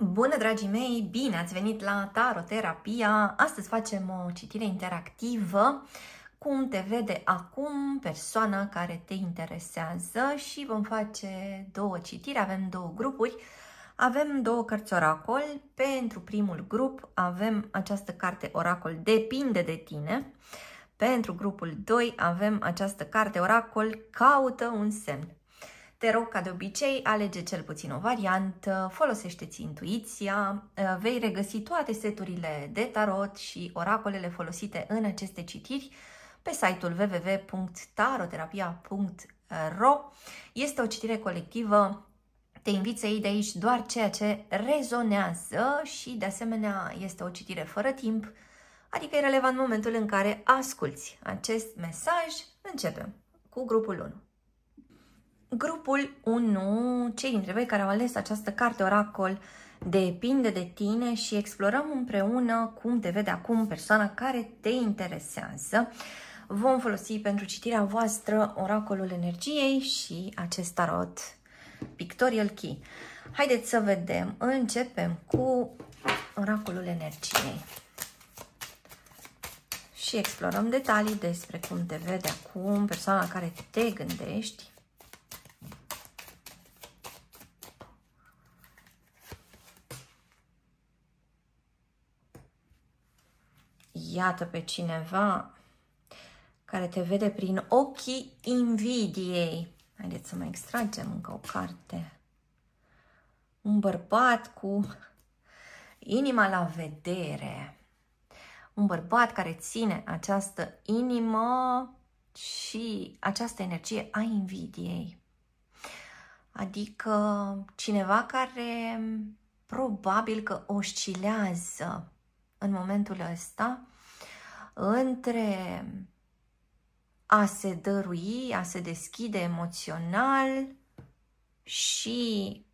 Bună, dragii mei! Bine ați venit la Taroterapia! Astăzi facem o citire interactivă. Cum te vede acum persoana care te interesează și vom face două citiri, avem două grupuri. Avem două cărți oracol. Pentru primul grup avem această carte oracol Depinde de tine. Pentru grupul 2 avem această carte oracol Caută un semn. Te rog, ca de obicei, alege cel puțin o variantă, folosește-ți intuiția, vei regăsi toate seturile de tarot și oracolele folosite în aceste citiri pe site-ul www.taroterapia.ro. Este o citire colectivă, te invit să iei de aici doar ceea ce rezonează și, de asemenea, este o citire fără timp, adică e relevant momentul în care asculți acest mesaj. Începem cu grupul 1. Grupul 1, cei dintre voi care au ales această carte oracol Depinde de tine și explorăm împreună cum te vede acum persoana care te interesează. Vom folosi pentru citirea voastră oracolul energiei și acest tarot Pictorial Key. Haideți să vedem. Începem cu oracolul energiei și explorăm detalii despre cum te vede acum persoana care te gândești. Iată pe cineva care te vede prin ochii invidiei. Haideți să mai extragem încă o carte. Un bărbat cu inima la vedere. Un bărbat care ține această inimă și această energie a invidiei. Adică cineva care probabil că oscilează în momentul ăsta între a se dărui, a se deschide emoțional și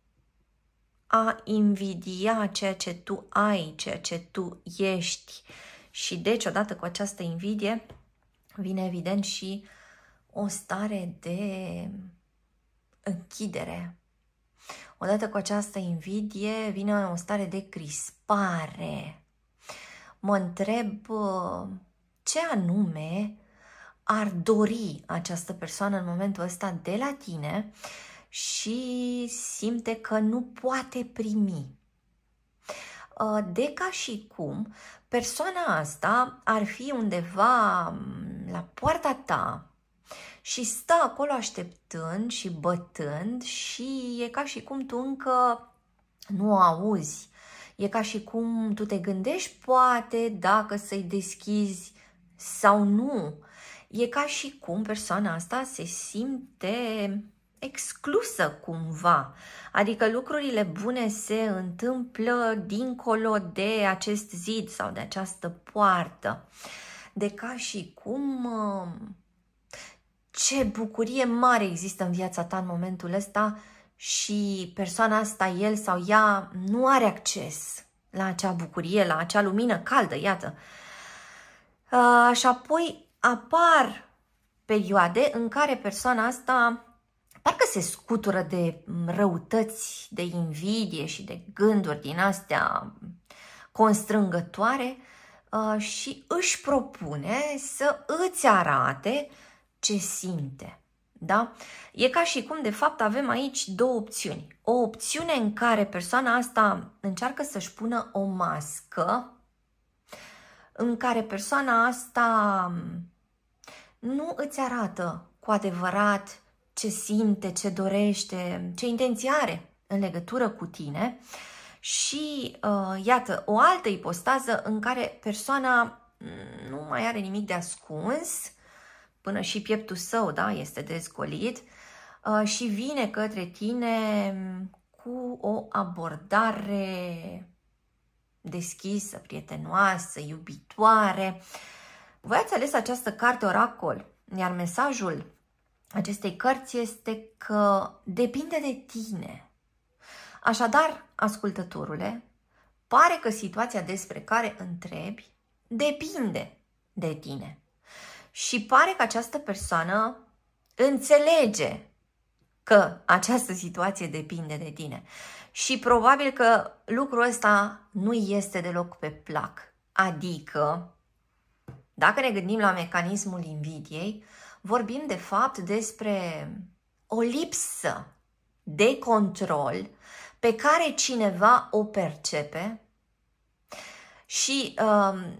a invidia ceea ce tu ai, ceea ce tu ești. Și deci, odată cu această invidie, vine evident și o stare de închidere. Odată cu această invidie vine o stare de crispare. Mă întreb ce anume ar dori această persoană în momentul ăsta de la tine și simte că nu poate primi. De ca și cum persoana asta ar fi undeva la poarta ta și stă acolo așteptând și bătând și e ca și cum tu încă nu o auzi. E ca și cum tu te gândești poate dacă să-i deschizi sau nu. E ca și cum persoana asta se simte exclusă cumva. Adică lucrurile bune se întâmplă dincolo de acest zid sau de această poartă. De ca și cum ce bucurie mare există în viața ta în momentul ăsta și persoana asta, el sau ea, nu are acces la acea bucurie, la acea lumină caldă, iată. Și apoi apar perioade în care persoana asta parcă se scutură de răutăți, de invidie și de gânduri din astea constrângătoare și își propune să îți arate ce simte. Da? E ca și cum, de fapt, avem aici două opțiuni. O opțiune în care persoana asta încearcă să-și pună o mască, în care persoana asta nu îți arată cu adevărat ce simte, ce dorește, ce intenție are în legătură cu tine și, iată, o altă ipostază în care persoana nu mai are nimic de ascuns, până și pieptul său, da, este dezgolit și vine către tine cu o abordare deschisă, prietenoasă, iubitoare. Voi ați ales această carte oracol, iar mesajul acestei cărți este că depinde de tine. Așadar, ascultătorule, pare că situația despre care întrebi depinde de tine. Și pare că această persoană înțelege că această situație depinde de tine. și probabil că lucrul ăsta nu este deloc pe plac. Adică, dacă ne gândim la mecanismul invidiei, vorbim de fapt despre o lipsă de control pe care cineva o percepe și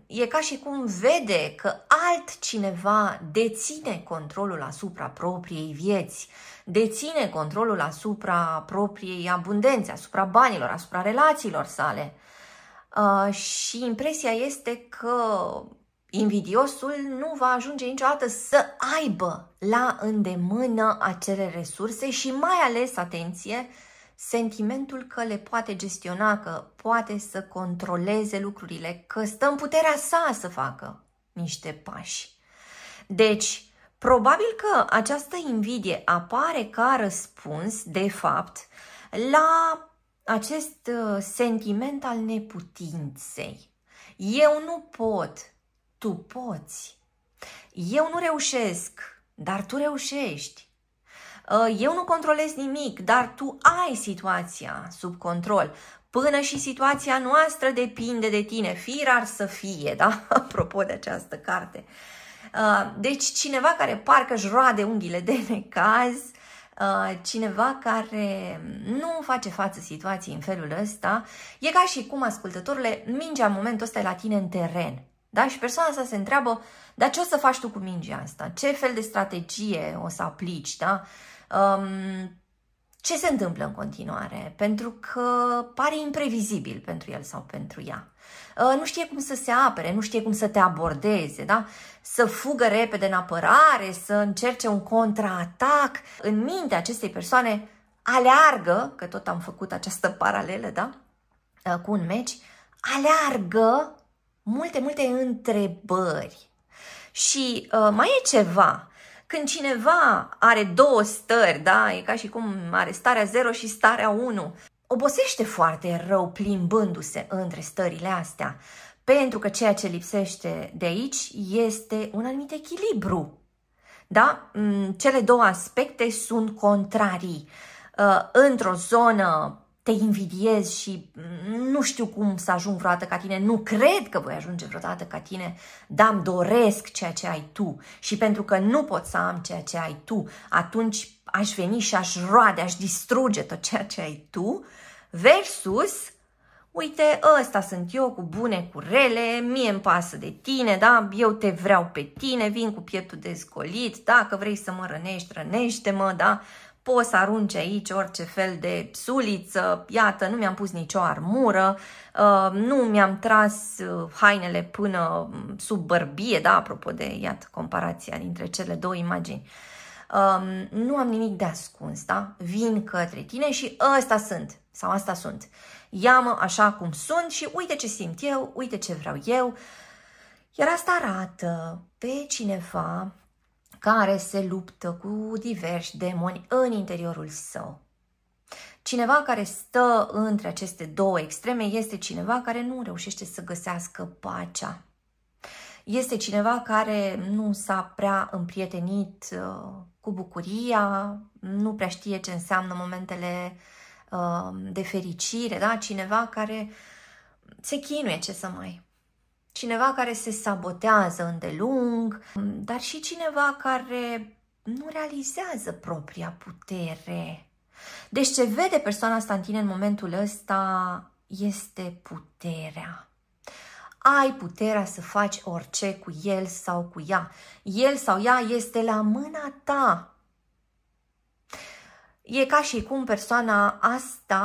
e ca și cum vede că altcineva deține controlul asupra propriei vieți, deține controlul asupra propriei abundențe, asupra banilor, asupra relațiilor sale. Și impresia este că invidiosul nu va ajunge niciodată să aibă la îndemână acele resurse și mai ales, atenție, sentimentul că le poate gestiona, că poate să controleze lucrurile, că stă în puterea sa să facă niște pași. Deci, probabil că această invidie apare ca răspuns, de fapt, la acest sentiment al neputinței. Eu nu pot, tu poți. Eu nu reușesc, dar tu reușești. Eu nu controlez nimic, dar tu ai situația sub control. Până și situația noastră depinde de tine, firar să fie, da? Apropo de această carte. Deci cineva care parcă își roade unghiile de necaz, cineva care nu face față situației în felul ăsta, e ca și cum, ascultătorule, mingea în momentul ăsta e la tine în teren. Da? Și persoana asta se întreabă, dar ce o să faci tu cu mingea asta? Ce fel de strategie o să aplici? Da? Ce se întâmplă în continuare? Pentru că pare imprevizibil pentru el sau pentru ea. Nu știe cum să se apere, nu știe cum să te abordeze, da? Să fugă repede în apărare, să încerce un contraatac. În mintea acestei persoane aleargă, că tot am făcut această paralelă, da? Cu un meci, aleargă multe întrebări. Și mai e ceva. Când cineva are două stări, da, e ca și cum are starea 0 și starea 1, obosește foarte rău plimbându-se între stările astea, pentru că ceea ce lipsește de aici este un anumit echilibru. Da? Cele două aspecte sunt contrarii. Într-o zonă te invidiez și nu știu cum să ajung vreodată ca tine, nu cred că voi ajunge vreodată ca tine, dar îmi doresc ceea ce ai tu. Și pentru că nu pot să am ceea ce ai tu, atunci aș veni și aș roade, aș distruge tot ceea ce ai tu, versus, uite, ăsta sunt eu cu bune, cu rele, mie îmi pasă de tine, da? Eu te vreau pe tine, vin cu pieptul dezgolit, dacă vrei să mă rănești, rănește-mă, da? Poți să arunci aici orice fel de suliță, iată, nu mi-am pus nicio armură, nu mi-am tras hainele până sub bărbie, da, apropo de, iată, comparația dintre cele două imagini. Nu am nimic de ascuns, da? Vin către tine și ăsta sunt, sau asta sunt. Ia-mă așa cum sunt și uite ce simt eu, uite ce vreau eu. Iar asta arată pe cineva care se luptă cu diversi demoni în interiorul său. Cineva care stă între aceste două extreme este cineva care nu reușește să găsească pacea. Este cineva care nu s-a prea împrietenit cu bucuria, nu prea știe ce înseamnă momentele de fericire, da? Cineva care se chinuie, ce să mai... Cineva care se sabotează îndelung, dar și cineva care nu realizează propria putere. Deci ce vede persoana asta în tine în momentul ăsta este puterea. Ai puterea să faci orice cu el sau cu ea. El sau ea este la mâna ta. E ca și cum persoana asta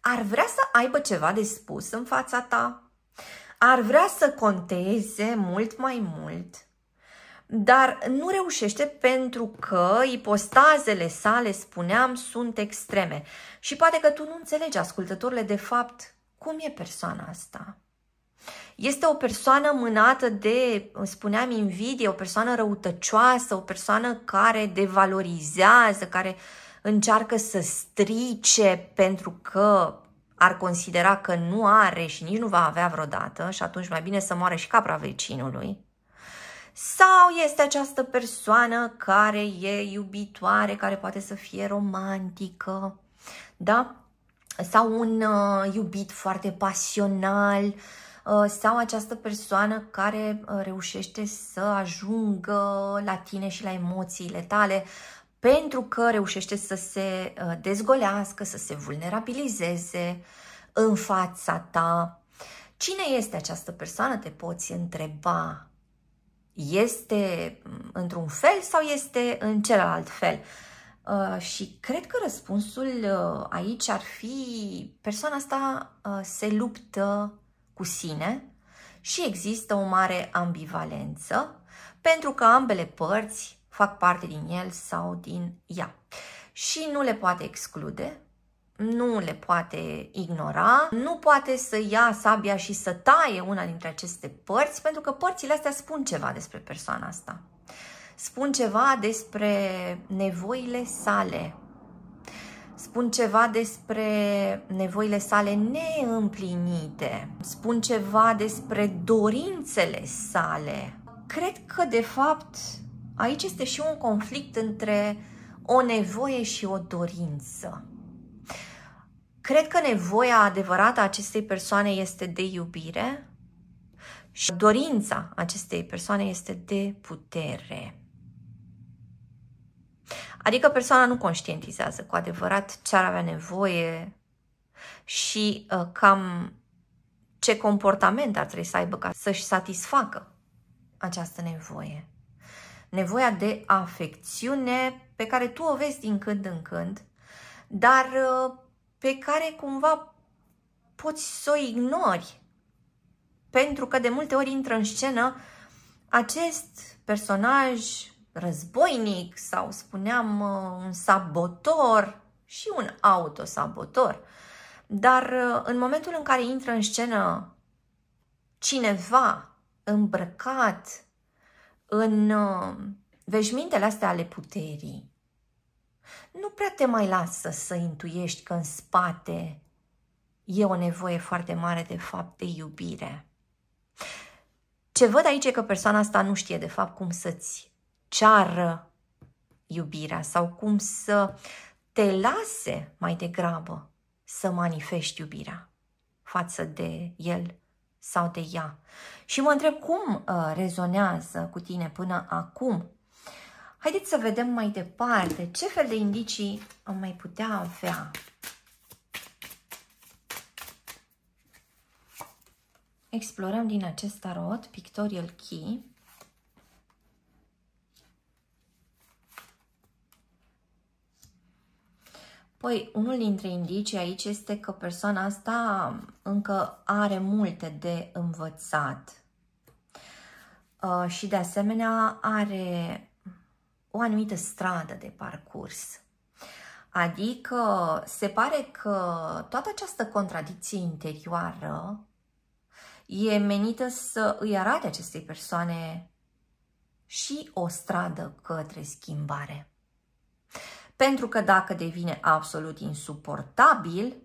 ar vrea să aibă ceva de spus în fața ta, ar vrea să conteze mult mai mult, dar nu reușește pentru că ipostazele sale, spuneam, sunt extreme. Și poate că tu nu înțelegi, ascultătorile, de fapt, cum e persoana asta. Este o persoană mânată de, spuneam, invidie, o persoană răutăcioasă, o persoană care devalorizează, care încearcă să strice pentru că ar considera că nu are și nici nu va avea vreodată și atunci mai bine să moare și capra vecinului. Sau este această persoană care e iubitoare, care poate să fie romantică, da? Sau un iubit foarte pasional, sau această persoană care reușește să ajungă la tine și la emoțiile tale pentru că reușește să se dezgolească, să se vulnerabilizeze în fața ta. Cine este această persoană? Te poți întreba. Este într-un fel sau este în celălalt fel? Și cred că răspunsul aici ar fi: persoana asta se luptă cu sine și există o mare ambivalență pentru că ambele părți fac parte din el sau din ea și nu le poate exclude, nu le poate ignora, nu poate să ia sabia și să taie una dintre aceste părți, pentru că părțile astea spun ceva despre persoana asta. Spun ceva despre nevoile sale, spun ceva despre nevoile sale neîmplinite, spun ceva despre dorințele sale. Cred că, de fapt, aici este și un conflict între o nevoie și o dorință. Cred că nevoia adevărată a acestei persoane este de iubire și dorința acestei persoane este de putere. Adică persoana nu conștientizează cu adevărat ce ar avea nevoie și cam ce comportament ar trebui să aibă ca să-și satisfacă această nevoie. Nevoia de afecțiune pe care tu o vezi din când în când, dar pe care cumva poți să o ignori, pentru că de multe ori intră în scenă acest personaj războinic sau, spuneam, un sabotor și un autosabotor. Dar în momentul în care intră în scenă cineva îmbrăcat în veșmintele astea ale puterii, nu prea te mai lasă să intuiești că în spate e o nevoie foarte mare de fapt de iubire. Ce văd aici e că persoana asta nu știe de fapt cum să-ți ceară iubirea sau cum să te lase mai degrabă să manifesti iubirea față de el sau de ea. Și mă întreb cum rezonează cu tine până acum. Haideți să vedem mai departe ce fel de indicii am mai putea avea. Explorăm din acest tarot, Pictorial Key. Păi, unul dintre indicii aici este că persoana asta încă are multe de învățat. Și de asemenea are o anumită stradă de parcurs. Adică se pare că toată această contradicție interioară e menită să îi arate acestei persoane și o stradă către schimbare. Pentru că dacă devine absolut insuportabil,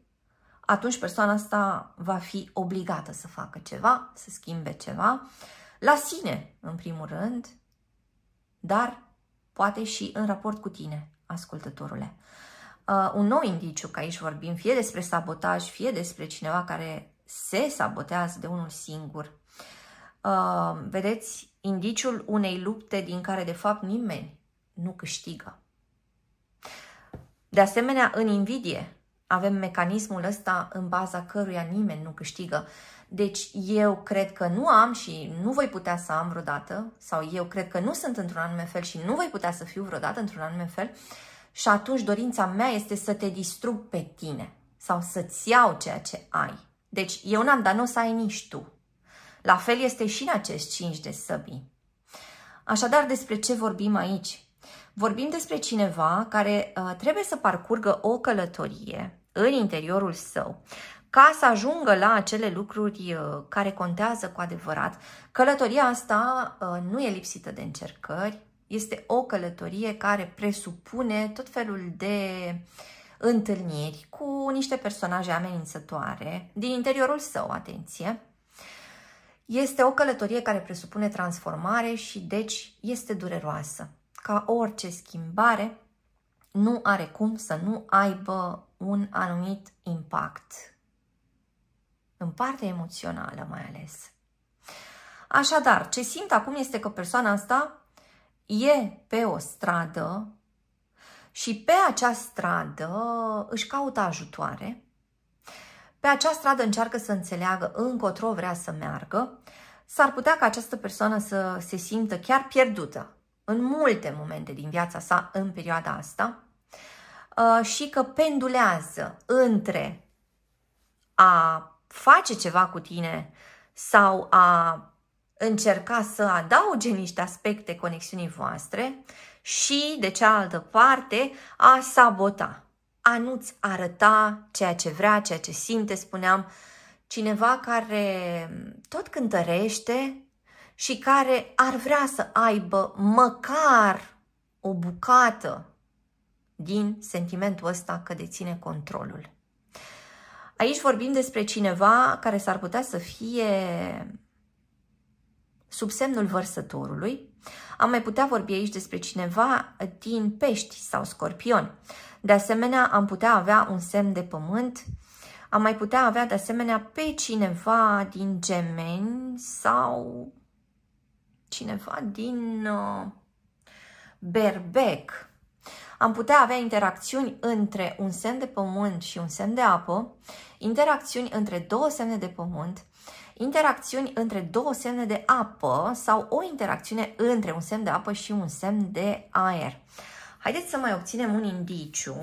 atunci persoana asta va fi obligată să facă ceva, să schimbe ceva, la sine, în primul rând, dar poate și în raport cu tine, ascultătorule. Un nou indiciu, că aici vorbim fie despre sabotaj, fie despre cineva care se sabotează de unul singur. Vedeți, indiciul unei lupte din care de fapt nimeni nu câștigă. De asemenea, în invidie avem mecanismul ăsta în baza căruia nimeni nu câștigă. Deci eu cred că nu am și nu voi putea să am vreodată, sau eu cred că nu sunt într-un anume fel și nu voi putea să fiu vreodată într-un anume fel, și atunci dorința mea este să te distrug pe tine sau să-ți iau ceea ce ai. Deci eu n-am, dar nu o să ai nici tu. La fel este și în acest 5 de săbii. Așadar, despre ce vorbim aici? Vorbim despre cineva care trebuie să parcurgă o călătorie în interiorul său ca să ajungă la acele lucruri care contează cu adevărat. Călătoria asta nu e lipsită de încercări, este o călătorie care presupune tot felul de întâlniri cu niște personaje amenințătoare din interiorul său, atenție. Este o călătorie care presupune transformare și deci este dureroasă. Ca orice schimbare, nu are cum să nu aibă un anumit impact. În partea emoțională mai ales. Așadar, ce simt acum este că persoana asta e pe o stradă și pe acea stradă își caută ajutoare. Pe acea stradă încearcă să înțeleagă încotro vrea să meargă. S-ar putea ca această persoană să se simtă chiar pierdută în multe momente din viața sa în perioada asta și că pendulează între a face ceva cu tine sau a încerca să adauge niște aspecte conexiunii voastre și, de cealaltă parte, a sabota, a nu-ți arăta ceea ce vrea, ceea ce simte, spuneam, cineva care tot cântărește și care ar vrea să aibă măcar o bucată din sentimentul ăsta că deține controlul. Aici vorbim despre cineva care s-ar putea să fie sub semnul Vărsătorului. Am mai putea vorbi aici despre cineva din Pești sau Scorpioni. De asemenea, am putea avea un semn de pământ. Am mai putea avea de asemenea pe cineva din Gemeni sau cineva din Berbec. Am putea avea interacțiuni între un semn de pământ și un semn de apă, interacțiuni între două semne de pământ, interacțiuni între două semne de apă sau o interacțiune între un semn de apă și un semn de aer. Haideți să mai obținem un indiciu.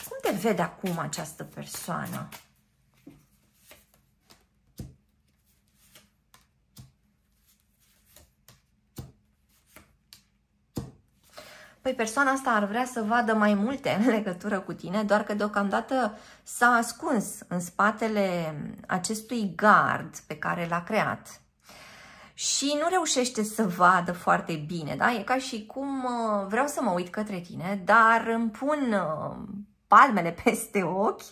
Cum te vede acum această persoană? Păi persoana asta ar vrea să vadă mai multe în legătură cu tine, doar că deocamdată s-a ascuns în spatele acestui gard pe care l-a creat și nu reușește să vadă foarte bine, da? E ca și cum vreau să mă uit către tine, dar îmi pun palmele peste ochi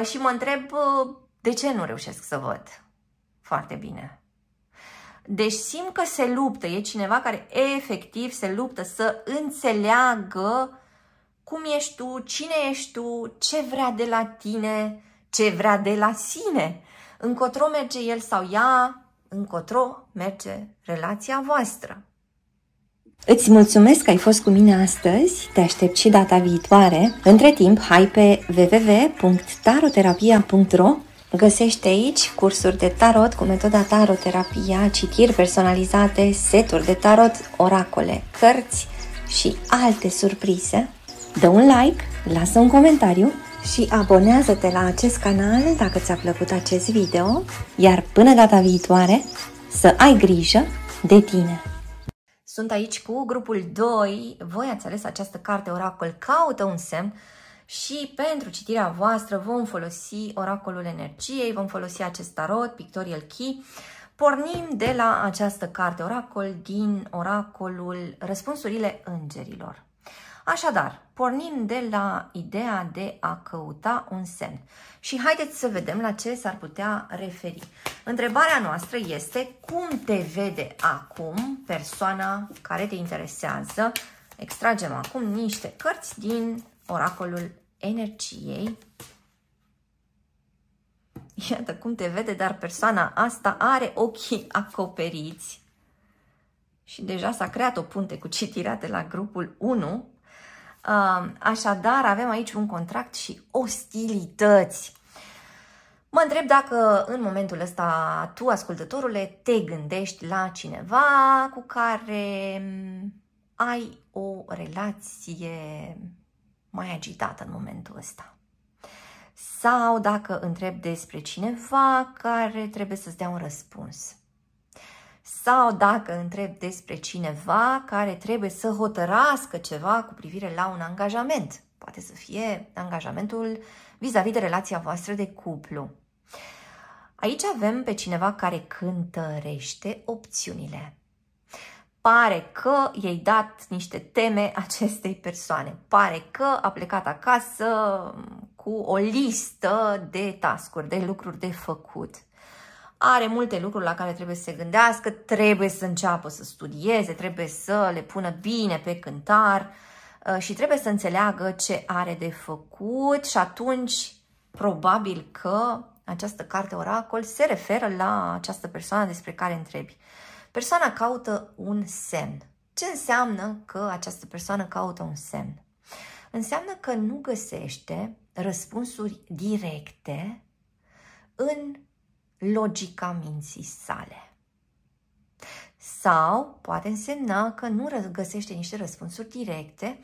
și mă întreb de ce nu reușesc să văd foarte bine. Deci simt că se luptă, e cineva care efectiv se luptă să înțeleagă cum ești tu, cine ești tu, ce vrea de la tine, ce vrea de la sine, încotro merge el sau ea, încotro merge relația voastră. Îți mulțumesc că ai fost cu mine astăzi, te aștept și data viitoare. Între timp, hai pe www.taroterapia.ro. Găsește aici cursuri de tarot cu metoda taroterapia, citiri personalizate, seturi de tarot, oracole, cărți și alte surprize. Dă un like, lasă un comentariu și abonează-te la acest canal dacă ți-a plăcut acest video, iar până data viitoare să ai grijă de tine! Sunt aici cu grupul 2, voi ați ales această carte oracol, caută un semn. Și pentru citirea voastră vom folosi oracolul energiei, vom folosi acest tarot, Pictorial Key. Pornim de la această carte oracol din oracolul Răspunsurile Îngerilor. Așadar, pornim de la ideea de a căuta un semn. Și haideți să vedem la ce s-ar putea referi. Întrebarea noastră este cum te vede acum persoana care te interesează. Extragem acum niște cărți din oracolul energiei. Iată cum te vede, dar persoana asta are ochii acoperiți. Și deja s-a creat o punte cu citirea de la grupul 1. Așadar, avem aici un contract și ostilități. Mă întreb dacă în momentul ăsta tu, ascultătorule, te gândești la cineva cu care ai o relație mai agitată în momentul ăsta. Sau dacă întrebi despre cineva care trebuie să-ți dea un răspuns. Sau dacă întrebi despre cineva care trebuie să hotărască ceva cu privire la un angajament. Poate să fie angajamentul vis-a-vis de relația voastră de cuplu. Aici avem pe cineva care cântărește opțiunile. Pare că i-ai dat niște teme acestei persoane. Pare că a plecat acasă cu o listă de task-uri, de lucruri de făcut. Are multe lucruri la care trebuie să se gândească, trebuie să înceapă să studieze, trebuie să le pună bine pe cântar. și trebuie să înțeleagă ce are de făcut și atunci probabil că această carte oracol se referă la această persoană despre care întrebi. Persoana caută un semn. Ce înseamnă că această persoană caută un semn? Înseamnă că nu găsește răspunsuri directe în logica minții sale. Sau poate însemna că nu găsește niște răspunsuri directe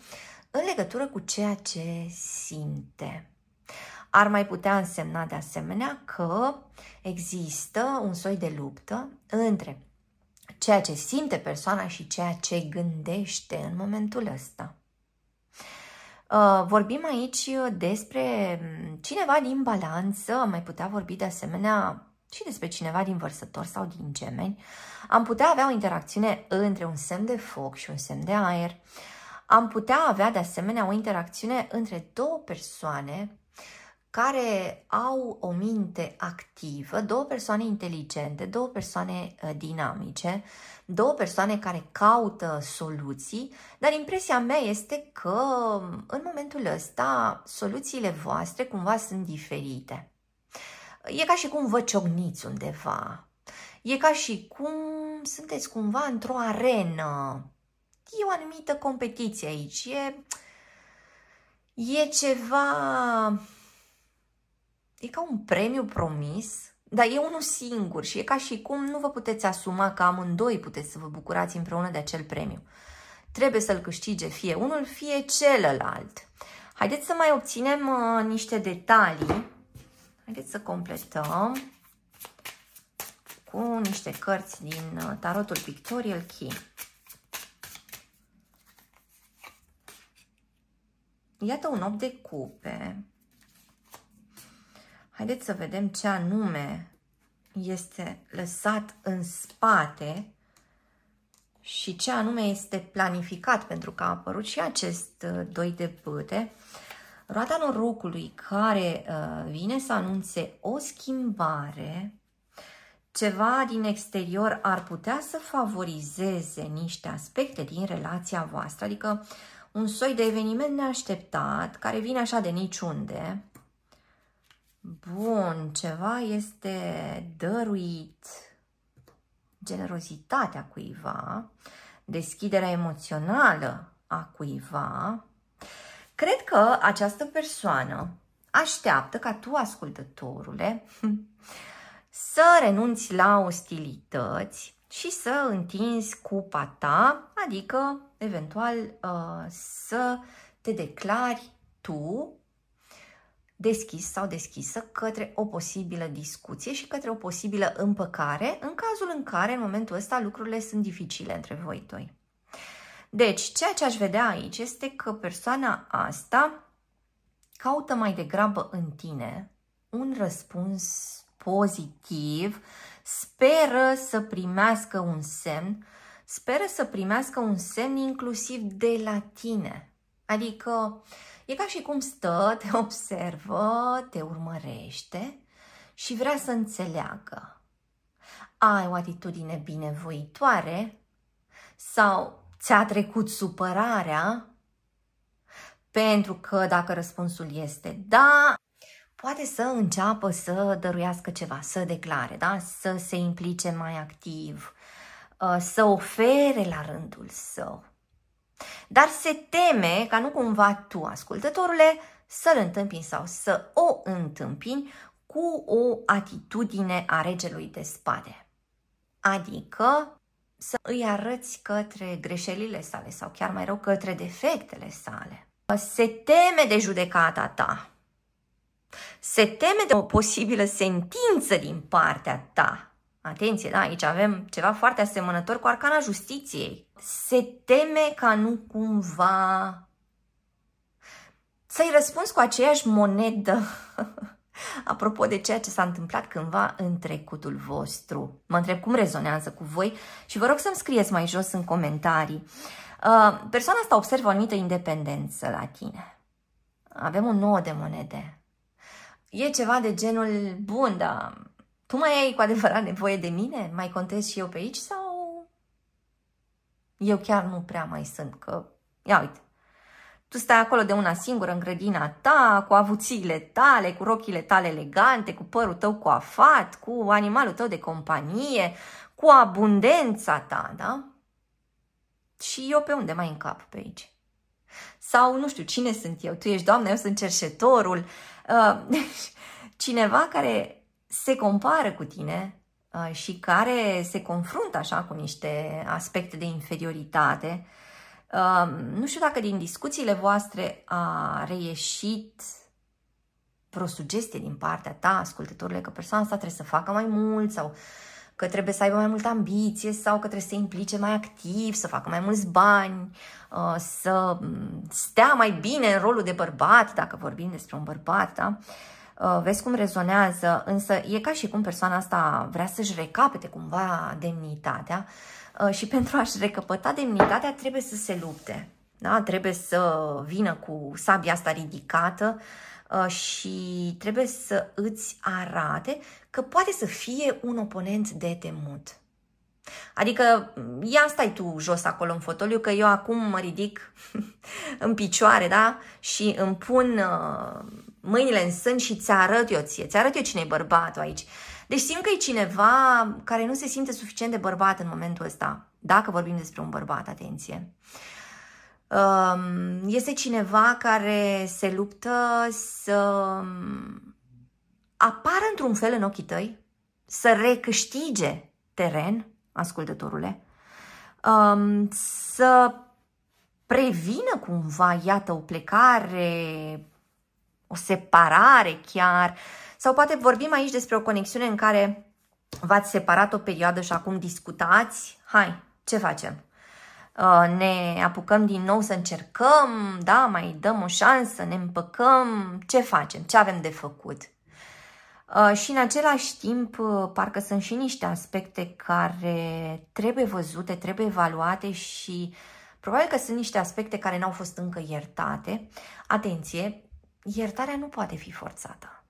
în legătură cu ceea ce simte. Ar mai putea însemna de asemenea că există un soi de luptă între ceea ce simte persoana și ceea ce gândește în momentul ăsta. Vorbim aici despre cineva din balanță, am mai putea vorbi de asemenea și despre cineva din Vărsător sau din Gemeni. Am putea avea o interacțiune între un semn de foc și un semn de aer. Am putea avea de asemenea o interacțiune între două persoane care au o minte activă, două persoane inteligente, două persoane dinamice, două persoane care caută soluții, dar impresia mea este că în momentul ăsta soluțiile voastre cumva sunt diferite. E ca și cum vă ciocniți undeva, e ca și cum sunteți cumva într-o arenă, e o anumită competiție aici, e ceva... E ca un premiu promis, dar e unul singur și e ca și cum nu vă puteți asuma că amândoi puteți să vă bucurați împreună de acel premiu. Trebuie să-l câștige fie unul, fie celălalt. Haideți să mai obținem niște detalii. Haideți să completăm cu niște cărți din tarotul Pictorial Key. Iată un 8 de cupe. Haideți să vedem ce anume este lăsat în spate și ce anume este planificat, pentru că a apărut și acest 2 de bâte. Roata norocului care vine să anunțe o schimbare, ceva din exterior ar putea să favorizeze niște aspecte din relația voastră, adică un soi de eveniment neașteptat care vine așa de niciunde. Bun, ceva este dăruit, generozitatea cuiva, deschiderea emoțională a cuiva. Cred că această persoană așteaptă ca tu, ascultătorule, să renunți la ostilități și să întinzi cupa ta, adică, eventual, să te declari tu deschis sau deschisă către o posibilă discuție și către o posibilă împăcare, în cazul în care, în momentul ăsta, lucrurile sunt dificile între voi doi. Deci, ceea ce aș vedea aici este că persoana asta caută mai degrabă în tine un răspuns pozitiv, speră să primească un semn, speră să primească un semn inclusiv de la tine. Adică e ca și cum stă, te observă, te urmărește și vrea să înțeleagă. Ai o atitudine binevoitoare sau ți-a trecut supărarea? Pentru că dacă răspunsul este da, poate să înceapă să dăruiască ceva, să declare, da? Să se implice mai activ, să ofere la rândul său. Dar se teme ca nu cumva tu, ascultătorule, să-l întâmpini sau să o întâmpini cu o atitudine a regelui de spade. Adică să îi arăți către greșelile sale sau chiar mai rău către defectele sale. Se teme de judecata ta. Se teme de o posibilă sentință din partea ta. Atenție, da, aici avem ceva foarte asemănător cu arcana justiției. Se teme ca nu cumva să-i răspunzi cu aceeași monedă. Apropo de ceea ce s-a întâmplat cândva în trecutul vostru. Mă întreb cum rezonează cu voi și vă rog să-mi scrieți mai jos în comentarii. Persoana asta observă o anumită independență la tine. Avem un 9 de monede. E ceva de genul, bun, dar tu mai ai cu adevărat nevoie de mine? Mai contez și eu pe aici sau eu chiar nu prea mai sunt? Că, ia uite, Tu stai acolo de una singură în grădina ta, cu avuțiile tale, cu rochile tale elegante, cu părul tău coafat, cu animalul tău de companie, cu abundența ta, da? Și eu pe unde mai încap pe aici? Sau, nu știu, cine sunt eu? Tu ești Doamna, eu sunt cerșetorul. Cineva care se compară cu tine și care se confruntă așa cu niște aspecte de inferioritate. Nu știu dacă din discuțiile voastre a reieșit vreo sugestie din partea ta, ascultătorule, că persoana asta trebuie să facă mai mult sau că trebuie să aibă mai multă ambiție sau că trebuie să se implice mai activ, să facă mai mulți bani, să stea mai bine în rolul de bărbat, dacă vorbim despre un bărbat, da? Vezi cum rezonează, însă e ca și cum persoana asta vrea să-și recapete cumva demnitatea și pentru a-și recăpăta demnitatea trebuie să se lupte, da? Trebuie să vină cu sabia asta ridicată și trebuie să îți arate că poate să fie un oponent de temut. Adică ia stai tu jos acolo în fotoliu că eu acum mă ridic în picioare, da? Și îmi pun mâinile în sân și ți arăt eu ție, ți arăt eu cine e bărbatul aici. Deci simt că e cineva care nu se simte suficient de bărbat în momentul ăsta, dacă vorbim despre un bărbat, atenție. Este cineva care se luptă să apară într-un fel în ochii tăi, să recâștige teren, ascultătorule, să prevină cumva, iată, o plecare, o separare chiar, sau poate vorbim aici despre o conexiune în care v-ați separat o perioadă și acum discutați, hai, ce facem? Ne apucăm din nou să încercăm, da, mai dăm o șansă, ne împăcăm, ce facem, ce avem de făcut? Și în același timp, parcă sunt și niște aspecte care trebuie văzute, trebuie evaluate și probabil că sunt niște aspecte care n-au fost încă iertate. Atenție, iertarea nu poate fi forțată.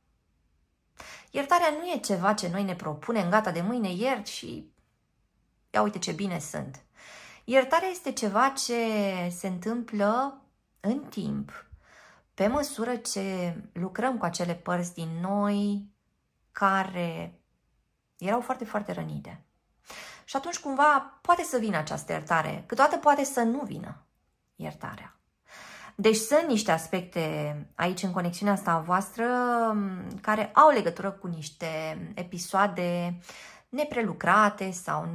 Iertarea nu e ceva ce noi ne propunem, gata, de mâine iert și ia uite ce bine sunt. Iertarea este ceva ce se întâmplă în timp, pe măsură ce lucrăm cu acele părți din noi care erau foarte, foarte rănite. Și atunci cumva poate să vină această iertare, câteodată poate să nu vină iertarea. Deci sunt niște aspecte aici în conexiunea asta a voastră care au legătură cu niște episoade neprelucrate sau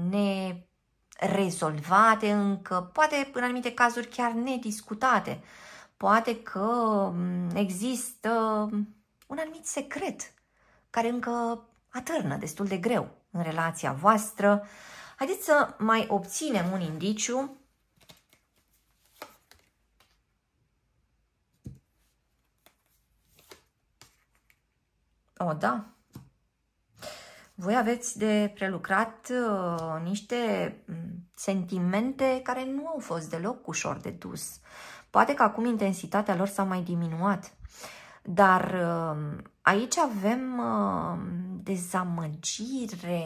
nerezolvate încă, poate în anumite cazuri chiar nediscutate. Poate că există un anumit secret care încă atârnă destul de greu în relația voastră. Haideți să mai obținem un indiciu. O, da. Voi aveți de prelucrat niște sentimente care nu au fost deloc ușor de dus. Poate că acum intensitatea lor s-a mai diminuat. Dar aici avem dezamăgire,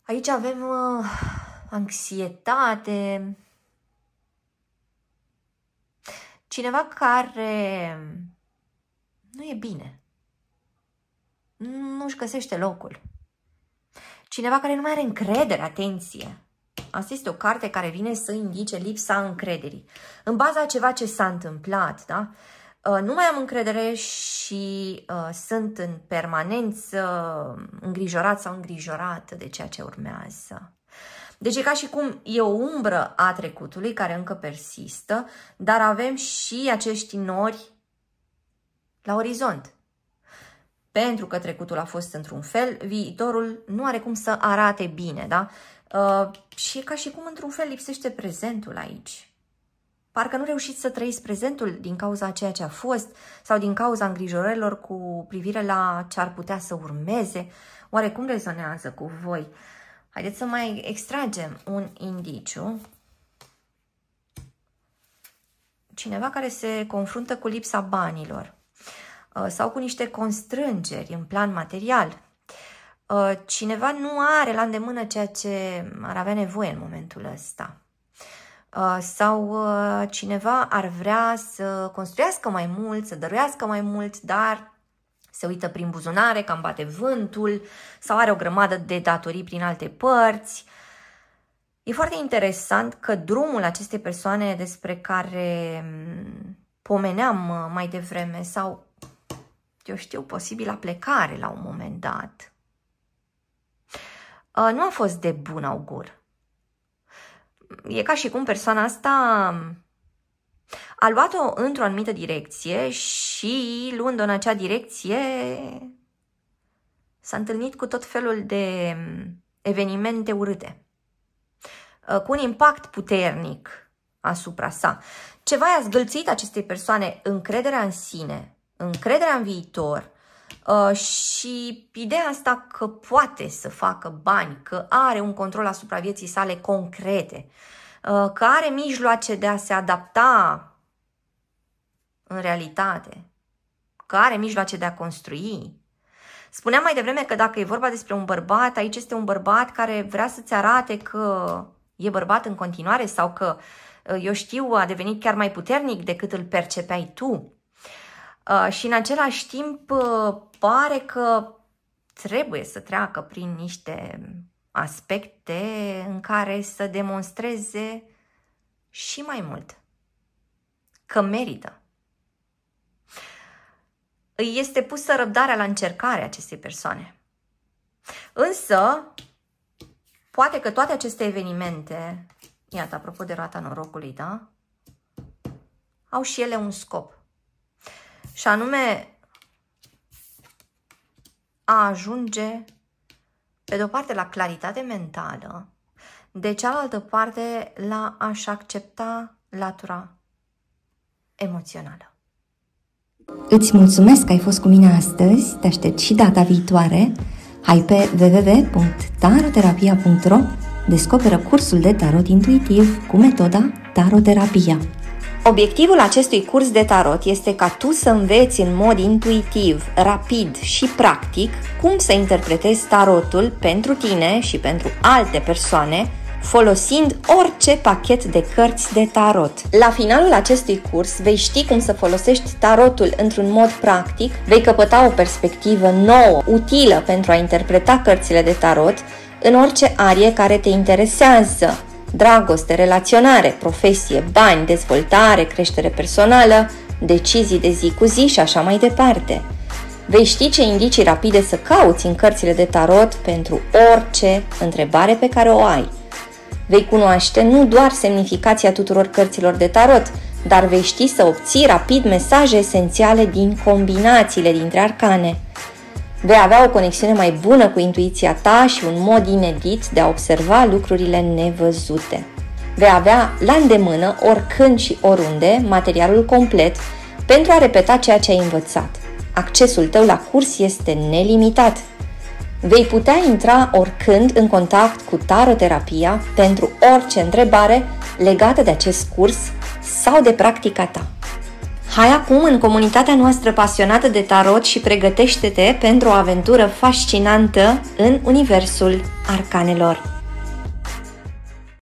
aici avem anxietate, cineva care nu e bine, nu-și găsește locul, cineva care nu mai are încredere, atenție. Asta este o carte care vine să indice lipsa încrederii. În baza a ceva ce s-a întâmplat, da? Nu mai am încredere și sunt în permanență îngrijorat sau îngrijorată de ceea ce urmează. Deci e ca și cum e o umbră a trecutului care încă persistă, dar avem și acești nori la orizont. Pentru că trecutul a fost într-un fel, viitorul nu are cum să arate bine, da? Și e ca și cum într-un fel lipsește prezentul aici. Parcă nu reușiți să trăiți prezentul din cauza a ceea ce a fost sau din cauza îngrijorărilor cu privire la ce ar putea să urmeze. Oare cum rezonează cu voi? Haideți să mai extragem un indiciu. Cineva care se confruntă cu lipsa banilor sau cu niște constrângeri în plan material. Cineva nu are la îndemână ceea ce ar avea nevoie în momentul ăsta. sau cineva ar vrea să construiască mai mult, să dăruiască mai mult, dar se uită prin buzunare, cam bate vântul sau are o grămadă de datorii prin alte părți. E foarte interesant că drumul acestei persoane despre care pomeneam mai devreme sau, eu știu, posibil plecare la un moment dat, nu a fost de bun augur. E ca și cum persoana asta a luat-o într-o anumită direcție și, luând-o în acea direcție, s-a întâlnit cu tot felul de evenimente urâte, cu un impact puternic asupra sa. Ceva i-a zgâlțit acestei persoane încrederea în sine, încrederea în viitor și ideea asta că poate să facă bani, că are un control asupra vieții sale concrete, că are mijloace de a se adapta în realitate, că are mijloace de a construi. Spuneam mai devreme că dacă e vorba despre un bărbat, aici este un bărbat care vrea să-ți arate că e bărbat în continuare sau că, eu știu, a devenit chiar mai puternic decât îl percepeai tu. Și în același timp pare că trebuie să treacă prin niște aspecte în care să demonstreze și mai mult că merită. Îi este pusă răbdarea la încercare acestei persoane. Însă, poate că toate aceste evenimente, iată, apropo de roata norocului, da? Au și ele un scop. Și anume a ajunge, pe de o parte, la claritate mentală, de cealaltă parte, la a-și accepta latura emoțională. Îți mulțumesc că ai fost cu mine astăzi, te aștept și data viitoare. Hai pe www.taroterapia.ro, descoperă cursul de tarot intuitiv cu metoda Taroterapia. Obiectivul acestui curs de tarot este ca tu să înveți în mod intuitiv, rapid și practic cum să interpretezi tarotul pentru tine și pentru alte persoane, folosind orice pachet de cărți de tarot. La finalul acestui curs vei ști cum să folosești tarotul într-un mod practic, vei căpăta o perspectivă nouă, utilă pentru a interpreta cărțile de tarot în orice arie care te interesează: dragoste, relaționare, profesie, bani, dezvoltare, creștere personală, decizii de zi cu zi și așa mai departe. Vei ști ce indicii rapide să cauți în cărțile de tarot pentru orice întrebare pe care o ai. Vei cunoaște nu doar semnificația tuturor cărților de tarot, dar vei ști să obții rapid mesaje esențiale din combinațiile dintre arcane. Vei avea o conexiune mai bună cu intuiția ta și un mod inedit de a observa lucrurile nevăzute. Vei avea la îndemână, oricând și oriunde, materialul complet pentru a repeta ceea ce ai învățat. Accesul tău la curs este nelimitat. Vei putea intra oricând în contact cu Taroterapia pentru orice întrebare legată de acest curs sau de practica ta. Hai acum în comunitatea noastră pasionată de tarot și pregătește-te pentru o aventură fascinantă în universul arcanelor.